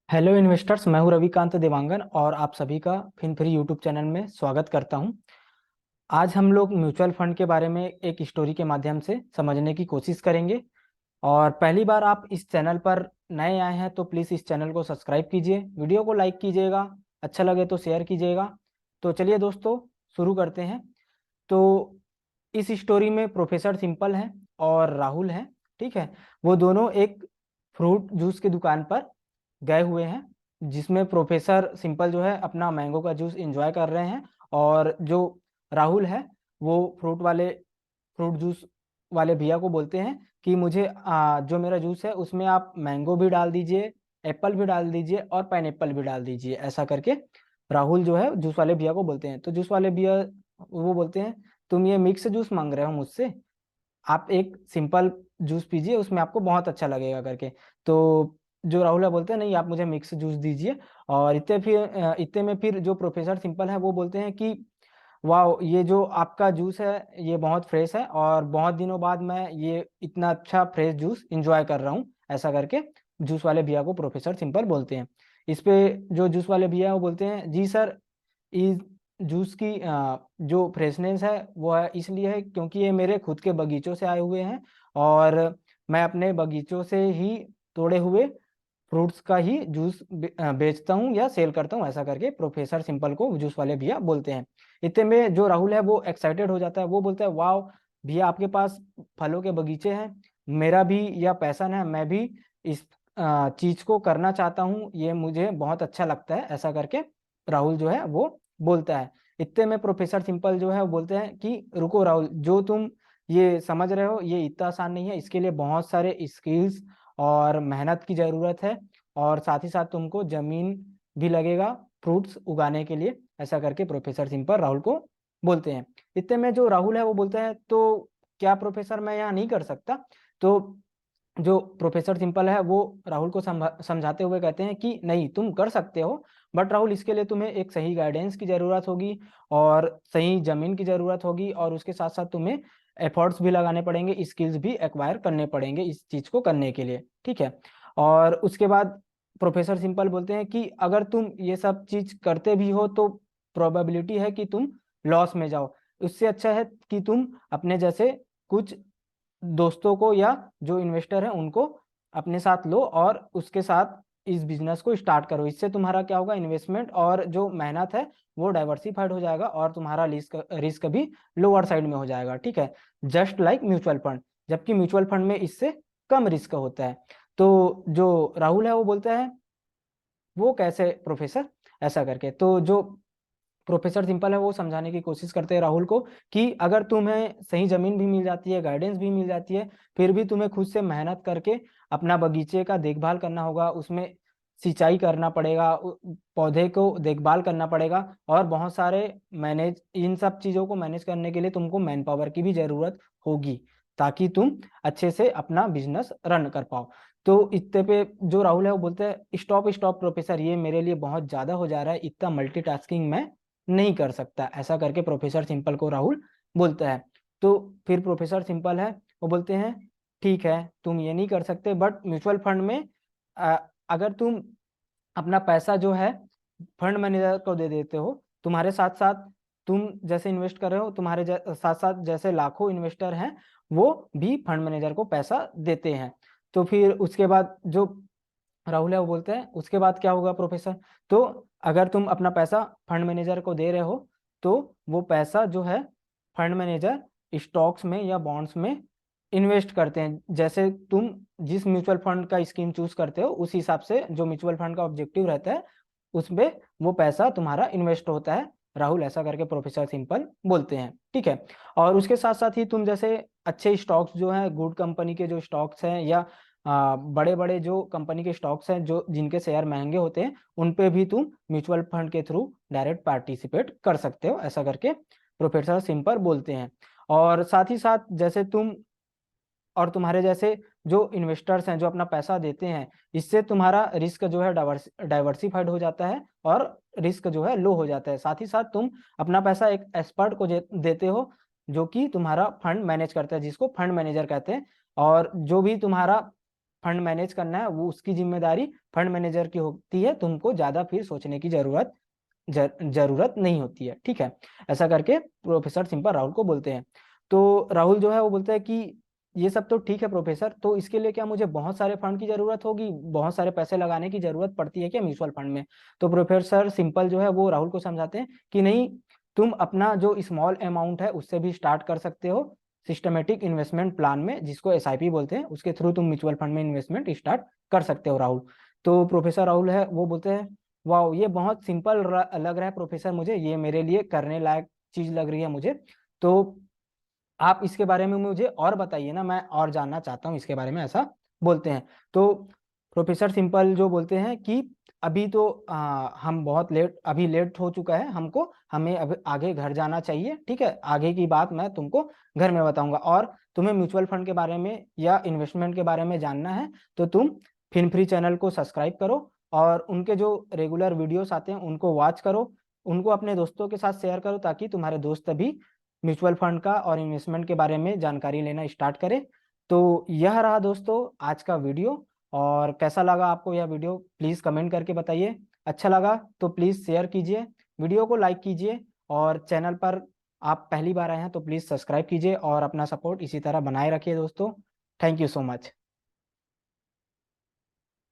Hello investors, मैं हूं रविकांत देवांगन और आप सभी का फिनफ्री यूट्यूब चैनल में स्वागत करता हूं। आज हम लोग म्यूचुअल फंड के बारे में एक स्टोरी के माध्यम से समझने की कोशिश करेंगे। और पहली बार आप इस चैनल पर नए आए हैं तो प्लीज़ इस चैनल को सब्सक्राइब कीजिए, वीडियो को लाइक कीजिएगा, अच्छा लगे तो शेयर कीजिएगा। तो चलिए दोस्तों, शुरू करते हैं। तो इस स्टोरी में प्रोफेसर सिंपल हैं और राहुल हैं। ठीक है, वो दोनों एक फ्रूट जूस की दुकान पर गए हुए हैं, जिसमें प्रोफेसर सिंपल जो है अपना मैंगो का जूस एंजॉय कर रहे हैं। और जो राहुल है वो फ्रूट जूस वाले भैया को बोलते हैं कि मुझे जो मेरा जूस है उसमें आप मैंगो भी डाल दीजिए, एप्पल भी डाल दीजिए और पाइनएप्पल भी डाल दीजिए। ऐसा करके राहुल जो है जूस वाले भैया को बोलते हैं। तो जूस वाले भैया वो बोलते हैं, तुम ये मिक्स जूस मांग रहे हो मुझसे, आप एक सिंपल जूस पीजिए, उसमें आपको बहुत अच्छा लगेगा करके। तो जो राहुल है बोलते हैं, नहीं आप मुझे मिक्स जूस दीजिए। और इतने में फिर जो प्रोफेसर सिंपल है वो बोलते हैं कि वाह, ये जो आपका जूस है ये बहुत फ्रेश है और बहुत दिनों बाद मैं ये इतना अच्छा फ्रेश जूस इंजॉय कर रहा हूँ। ऐसा करके जूस वाले भैया को प्रोफेसर सिंपल बोलते हैं। इस पे जो जूस वाले भैया है वो बोलते हैं, जी सर, इस जूस की जो फ्रेशनेस है वो है इसलिए है क्योंकि ये मेरे खुद के बगीचों से आए हुए हैं और मैं अपने बगीचों से ही तोड़े हुए फ्रूट्स का ही जूस बेचता हूँ या सेल करता हूँ। ऐसा करके प्रोफेसर सिंपल को जूस वाले भैया बोलते हैं। इतने में जो राहुल है वो एक्साइटेड हो जाता है, वो बोलता है, वाह भैया, आपके पास फलों के बगीचे हैं, मेरा भी यह पैशन है, मैं भी इस चीज को करना चाहता हूँ, ये मुझे बहुत अच्छा लगता है। ऐसा करके राहुल जो है वो बोलता है। इतने में प्रोफेसर सिंपल जो है वो बोलते हैं कि रुको राहुल, जो तुम ये समझ रहे हो ये इतना आसान नहीं है, इसके लिए बहुत सारे स्किल्स और मेहनत की ज़रूरत है और साथ ही साथ तुमको ज़मीन भी लगेगा फ्रूट्स उगाने के लिए। ऐसा करके प्रोफेसर सिंपल राहुल को बोलते हैं। इतने में जो राहुल है वो बोलता है, तो क्या प्रोफेसर मैं यहाँ नहीं कर सकता? तो जो प्रोफेसर सिंपल है वो राहुल को समझाते हुए कहते हैं कि नहीं, तुम कर सकते हो, बट राहुल इसके लिए तुम्हें एक सही गाइडेंस की ज़रूरत होगी और सही ज़मीन की ज़रूरत होगी और उसके साथ साथ तुम्हें एफर्ट्स भी लगाने पड़ेंगे, स्किल्स भी एक्वायर करने पड़ेंगे इस चीज़ को करने के लिए। ठीक है। और उसके बाद प्रोफेसर सिंपल बोलते हैं कि अगर तुम ये सब चीज़ करते भी हो तो प्रोबेबिलिटी है कि तुम लॉस में जाओ। उससे अच्छा है कि तुम अपने जैसे कुछ दोस्तों को या जो इन्वेस्टर है उनको अपने साथ लो और उसके साथ इस बिजनेस को स्टार्ट करो। इससे तुम्हारा क्या होगा, इन्वेस्टमेंट और जो मेहनत है वो डाइवर्सिफाइड हो जाएगा और तुम्हारा रिस्क रिस्क भी लोअर साइड में हो जाएगा। ठीक है, जस्ट लाइक म्यूचुअल फंड, जबकि म्यूचुअल फंड में इससे कम रिस्क होता है। तो जो राहुल है वो बोलता है, वो कैसे प्रोफेसर? ऐसा करके तो जो प्रोफेसर सिंपल है वो समझाने की कोशिश करते हैं राहुल को कि अगर तुम्हें सही जमीन भी मिल जाती है, गाइडेंस भी मिल जाती है, फिर भी तुम्हें खुद से मेहनत करके अपना बगीचे का देखभाल करना होगा, उसमें सिंचाई करना पड़ेगा, पौधे को देखभाल करना पड़ेगा और बहुत सारे मैनेज इन सब चीज़ों को मैनेज करने के लिए तुमको मैन पावर की भी ज़रूरत होगी, ताकि तुम अच्छे से अपना बिजनेस रन कर पाओ। तो इतने पे जो राहुल है वो बोलते हैं, स्टॉप स्टॉप प्रोफेसर, ये मेरे लिए बहुत ज़्यादा हो जा रहा है, इतना मल्टीटास्किंग मैं नहीं कर सकता। ऐसा करके प्रोफेसर सिंपल को राहुल बोलता है। तो फिर प्रोफेसर सिंपल है वो बोलते हैं, ठीक है तुम ये नहीं कर सकते, बट म्यूचुअल फंड में अ, अगर तुम अपना पैसा जो है फंड मैनेजर को दे देते हो, तुम्हारे साथ साथ तुम जैसे इन्वेस्ट कर रहे हो, तुम्हारे साथ साथ जैसे लाखों इन्वेस्टर हैं वो भी फंड मैनेजर को पैसा देते हैं। तो फिर उसके बाद जो राहुल है वो बोलते हैं, उसके बाद क्या होगा प्रोफेसर? तो अगर तुम अपना पैसा फंड मैनेजर को दे रहे हो तो वो पैसा जो है फंड मैनेजर स्टॉक्स में या बॉन्ड्स में इन्वेस्ट करते हैं। जैसे तुम जिस म्यूचुअल फंड का स्कीम चूज करते हो उस हिसाब से जो म्यूचुअल फंड का ऑब्जेक्टिव रहता है उसमें वो पैसा तुम्हारा इन्वेस्ट होता है। राहुल ऐसा करके प्रोफेसर सिंपल बोलते हैं। ठीक है। और उसके साथ साथ ही तुम जैसे अच्छे स्टॉक्स जो हैं, गुड कंपनी के जो स्टॉक्स हैं या बड़े बड़े जो कंपनी के स्टॉक्स हैं जो जिनके शेयर महंगे होते हैं, उन पे भी तुम म्यूचुअल फंड के थ्रू डायरेक्ट पार्टिसिपेट कर सकते हो। ऐसा करके प्रोफेसर सिंपल बोलते हैं। और साथ ही साथ जैसे तुम और तुम्हारे जैसे जो इन्वेस्टर्स हैं जो अपना पैसा देते हैं, इससे तुम्हारा रिस्क जो है डाइवर्सिफाइड हो जाता है और रिस्क जो है लो हो जाता है। साथ ही साथ तुम अपना पैसा एक एक्सपर्ट को देते हो जो कि तुम्हारा फंड मैनेज करता है, जिसको फंड मैनेजर कहते हैं। और जो भी तुम्हारा फंड मैनेज करना है वो उसकी जिम्मेदारी फंड मैनेजर की होती है, तुमको ज्यादा फिर सोचने की जरूरत नहीं होती है। ठीक है, ऐसा करके प्रोफेसर सिंपल राहुल को बोलते हैं। तो राहुल जो है वो बोलता है कि ये सब तो ठीक है प्रोफेसर, तो इसके लिए क्या मुझे बहुत सारे फंड की जरूरत होगी, बहुत सारे पैसे लगाने की जरूरत पड़ती है क्या म्यूचुअल फंड में? तो प्रोफेसर सिंपल जो है वो राहुल को समझाते हैं कि नहीं, तुम अपना जो स्मॉल अमाउंट है उससे भी स्टार्ट कर सकते हो सिस्टमेटिक इन्वेस्टमेंट प्लान में, जिसको एसआईपी बोलते हैं, उसके थ्रू तुम म्यूचुअल फंड में इन्वेस्टमेंट स्टार्ट कर सकते हो राहुल। तो प्रोफेसर राहुल है वो बोलते हैं वाह ये बहुत सिंपल लग रहा है प्रोफेसर, मुझे ये मेरे लिए करने लायक चीज लग रही है मुझे, तो आप इसके बारे में मुझे और बताइए ना, मैं और जानना चाहता हूँ इसके बारे में, ऐसा बोलते हैं। तो प्रोफेसर सिंपल जो बोलते हैं कि अभी तो हम बहुत अभी लेट हो चुका है हमको, हमें अब आगे घर जाना चाहिए। ठीक है, आगे की बात मैं तुमको घर में बताऊंगा, और तुम्हें म्यूचुअल फंड के बारे में या इन्वेस्टमेंट के बारे में जानना है तो तुम फिनफ्री चैनल को सब्सक्राइब करो, और उनके जो रेगुलर वीडियोस आते हैं उनको वॉच करो, उनको अपने दोस्तों के साथ शेयर करो, ताकि तुम्हारे दोस्त भी म्यूचुअल फंड का और इन्वेस्टमेंट के बारे में जानकारी लेना स्टार्ट करें। तो यह रहा दोस्तों आज का वीडियो, और कैसा लगा आपको यह वीडियो प्लीज़ कमेंट करके बताइए। अच्छा लगा तो प्लीज़ शेयर कीजिए, वीडियो को लाइक कीजिए, और चैनल पर आप पहली बार आए हैं तो प्लीज़ सब्सक्राइब कीजिए और अपना सपोर्ट इसी तरह बनाए रखिए दोस्तों। Thank you so much.